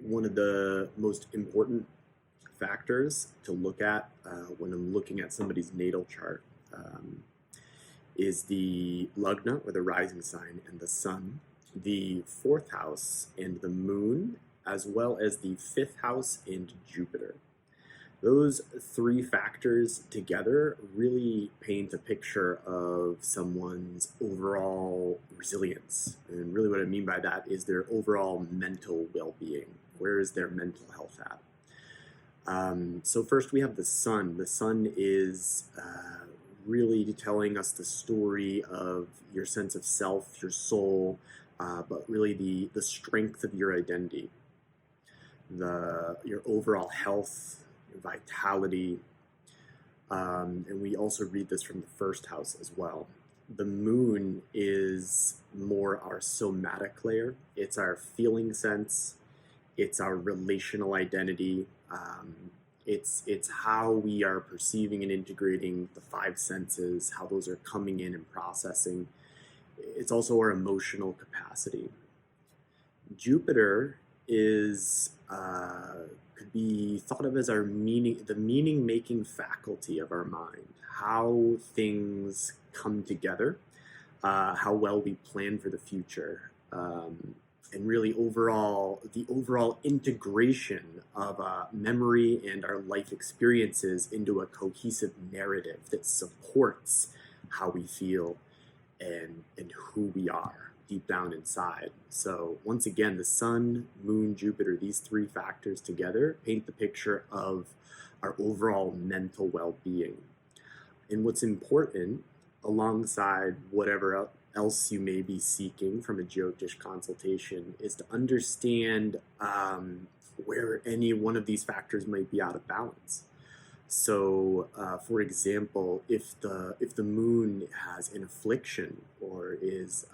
one of the most important factors to look at when I'm looking at somebody's natal chart is the lugna, or the rising sign, and the sun, the fourth house and the moon, as well as the fifth house and Jupiter. Those three factors together really paint a picture of someone's overall resilience. And really what I mean by that is their overall mental well-being. Where is their mental health at? So first we have the sun. The sun is really telling us the story of your sense of self, your soul, but really the strength of your identity, your overall health, vitality, and we also read this from the first house as well. The moon is more our somatic layer. It's our feeling sense. It's our relational identity. It's how we are perceiving and integrating the five senses, how those are coming in and processing. It's also our emotional capacity. Jupiter is could be thought of as the meaning-making faculty of our mind, how things come together, how well we plan for the future, and really the overall integration of memory and our life experiences into a cohesive narrative that supports how we feel and who we are deep down inside. So once again, the sun, moon, Jupiter, these three factors together paint the picture of our overall mental well-being. And what's important, alongside whatever else you may be seeking from a Jyotish consultation, is to understand where any one of these factors might be out of balance. So, for example, if the moon has an affliction or is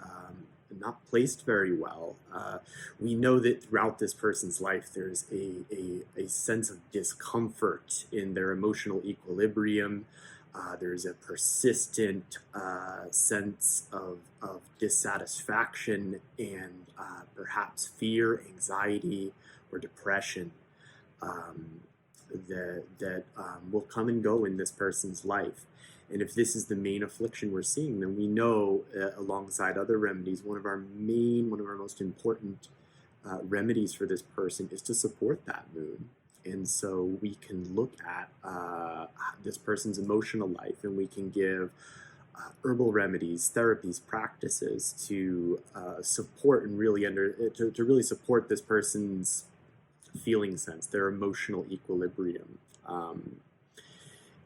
not placed very well, we know that throughout this person's life there's a sense of discomfort in their emotional equilibrium. There's a persistent sense of dissatisfaction and perhaps fear, anxiety, or depression that will come and go in this person's life. And if this is the main affliction we're seeing, then we know, alongside other remedies, one of our most important remedies for this person is to support that moon. And so we can look at this person's emotional life, and we can give herbal remedies, therapies, practices to support and to really support this person's feeling sense, their emotional equilibrium.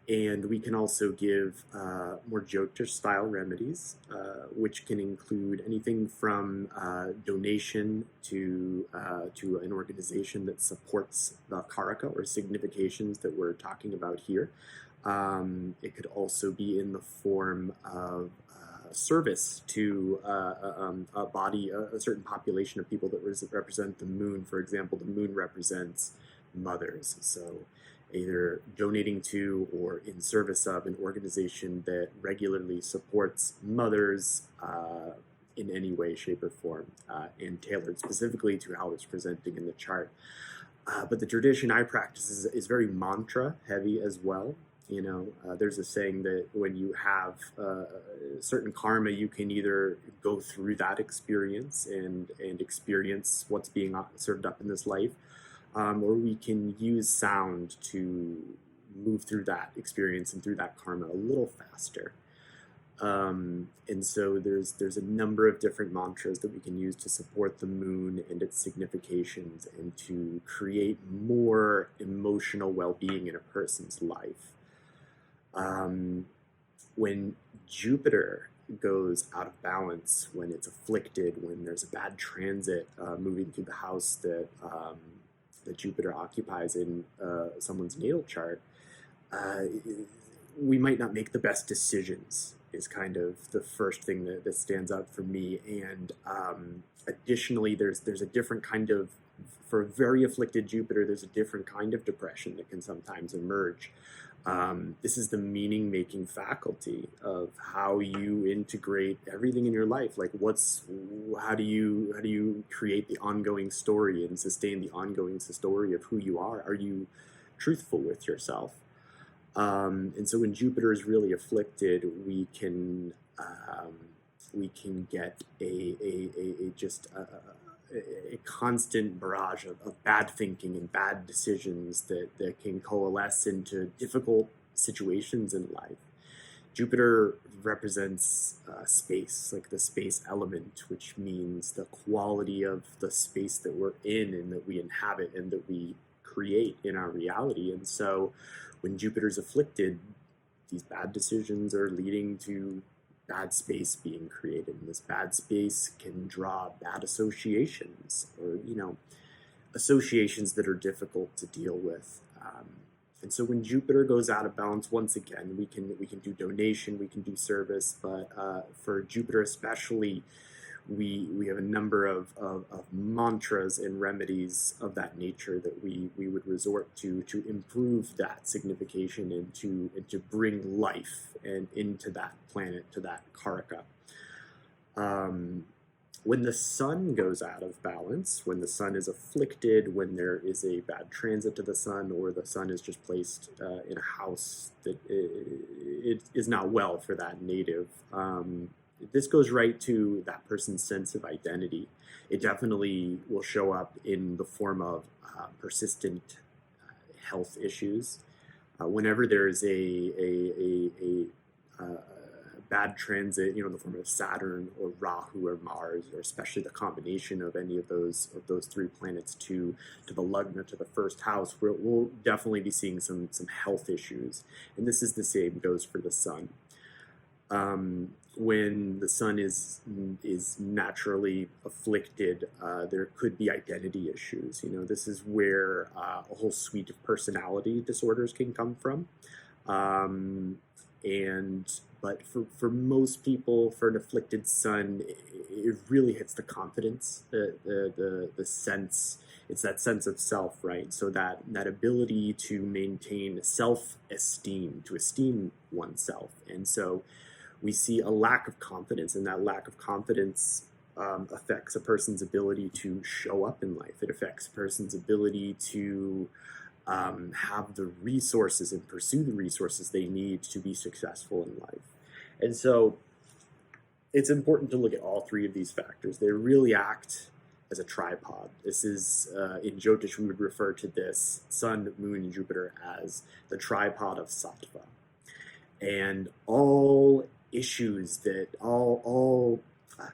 And we can also give more Jyotish style remedies, which can include anything from donation to an organization that supports the karaka or significations that we're talking about here. It could also be in the form of service to a body, a certain population of people that represent the moon. For example, the moon represents mothers. So either donating to or in service of an organization that regularly supports mothers in any way, shape, or form, and tailored specifically to how it's presenting in the chart. But the tradition I practice is very mantra heavy as well. You know, there's a saying that when you have certain karma, you can either go through that experience and experience what's being served up in this life, or we can use sound to move through that experience and through that karma a little faster. And so there's a number of different mantras that we can use to support the moon and its significations and to create more emotional well-being in a person's life. When Jupiter goes out of balance, when it's afflicted, when there's a bad transit moving through the house that Jupiter occupies in someone's natal chart, we might not make the best decisions, is kind of the first thing that stands out for me. And additionally, there's a different kind of For a very afflicted Jupiter, there's a different kind of depression that can sometimes emerge. This is the meaning-making faculty of how you integrate everything in your life. Like, how do you create the ongoing story and sustain the ongoing story of who you are? Are you truthful with yourself? And so when Jupiter is really afflicted, we can get a constant barrage of bad thinking and bad decisions that can coalesce into difficult situations in life. Jupiter represents space, like the space element, which means the quality of the space that we're in and that we inhabit and that we create in our reality. And so when Jupiter's afflicted, these bad decisions are leading to bad space being created, and this bad space can draw bad associations, or associations that are difficult to deal with. And so when Jupiter goes out of balance, once again, we can do donation, we can do service, but for Jupiter especially, we have a number of mantras and remedies of that nature that we would resort to improve that signification and to bring life and into that planet, to that karaka. When the sun goes out of balance, when the sun is afflicted, when there is a bad transit to the sun, or the sun is just placed in a house that it is not well for that native, this goes right to that person's sense of identity. It definitely will show up in the form of persistent health issues. Whenever there's a bad transit, in the form of Saturn or Rahu or Mars, or especially the combination of any of those three planets to the lugna, to the first house, we'll definitely be seeing some health issues. And this is the same goes for the sun. When the sun is naturally afflicted, there could be identity issues. This is where a whole suite of personality disorders can come from. But for most people, for an afflicted sun, it really hits the confidence, the sense. It's that sense of self, right? So that ability to maintain self-esteem, to esteem oneself. And so we see a lack of confidence, and that lack of confidence affects a person's ability to show up in life. It affects a person's ability to have the resources and pursue the resources they need to be successful in life. And so it's important to look at all three of these factors. They really act as a tripod. This is, in Jyotish, we would refer to this sun, moon, and Jupiter as the tripod of sattva. And all issues all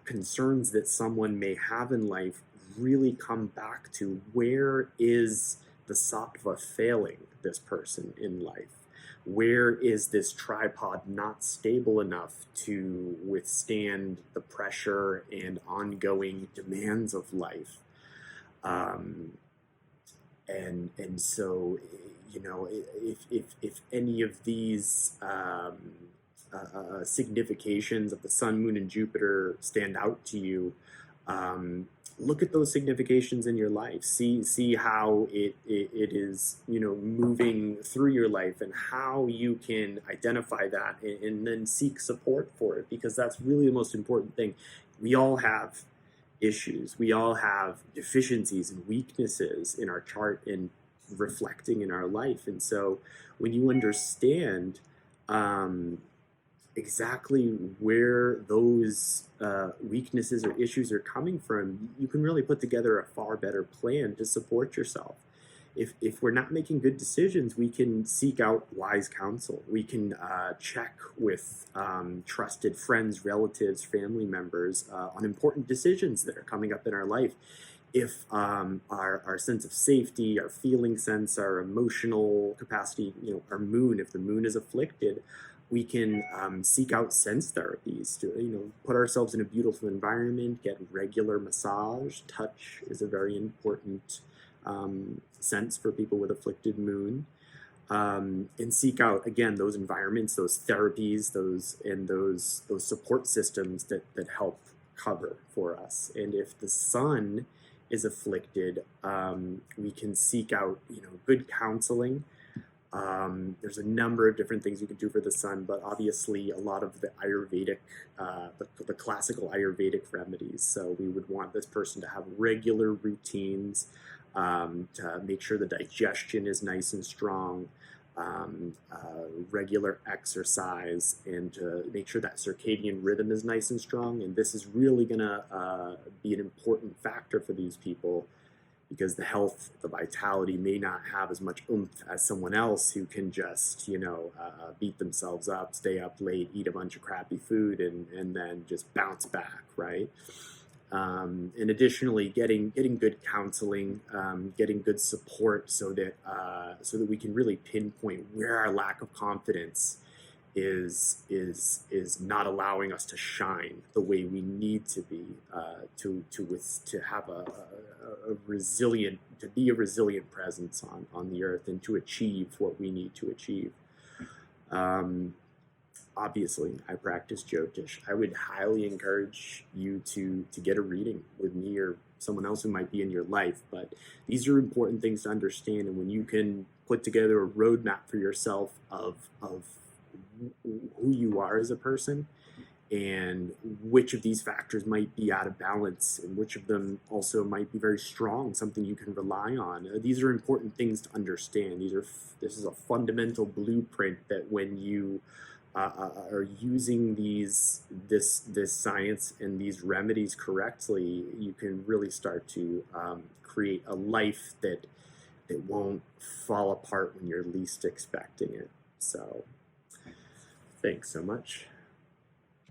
concerns that someone may have in life really come back to, where is the sattva failing this person in life? Where is this tripod not stable enough to withstand the pressure and ongoing demands of life? And so, if any of these significations of the sun, moon, and Jupiter stand out to you, look at those significations in your life. See how it is, moving through your life, and how you can identify that and then seek support for it, because that's really the most important thing. We all have issues. We all have deficiencies and weaknesses in our chart and reflecting in our life. And so when you understand exactly where those weaknesses or issues are coming from, you can really put together a far better plan to support yourself. If we're not making good decisions, we can seek out wise counsel. We can check with trusted friends, relatives, family members on important decisions that are coming up in our life. If our sense of safety, our feeling sense, our emotional capacity, our moon, if the moon is afflicted, we can seek out sense therapies to, put ourselves in a beautiful environment, get regular massage. Touch is a very important sense for people with afflicted moon, and seek out, again, those environments, those therapies, those support systems that help cover for us. And if the sun is afflicted, we can seek out, good counseling. There's a number of different things you can do for the sun, but obviously a lot of the Ayurvedic, the classical Ayurvedic remedies. So we would want this person to have regular routines, to make sure the digestion is nice and strong, regular exercise, and to make sure that circadian rhythm is nice and strong. And this is really going to be an important factor for these people, because the health, the vitality may not have as much oomph as someone else who can just, beat themselves up, stay up late, eat a bunch of crappy food, and then just bounce back, right? And additionally, getting good counseling, getting good support, so that we can really pinpoint where our lack of confidence is not allowing us to shine the way we need to be, to have a resilient, to be a resilient presence on the earth, and to achieve what we need to achieve. Obviously, I practice Jyotish. I would highly encourage you to get a reading with me or someone else who might be in your life. But these are important things to understand, and when you can put together a roadmap for yourself of who you are as a person, and which of these factors might be out of balance, and which of them also might be very strong, something you can rely on. These are important things to understand. This is a fundamental blueprint that when you are using this science and these remedies correctly, you can really start to create a life that won't fall apart when you're least expecting it. So, thanks so much.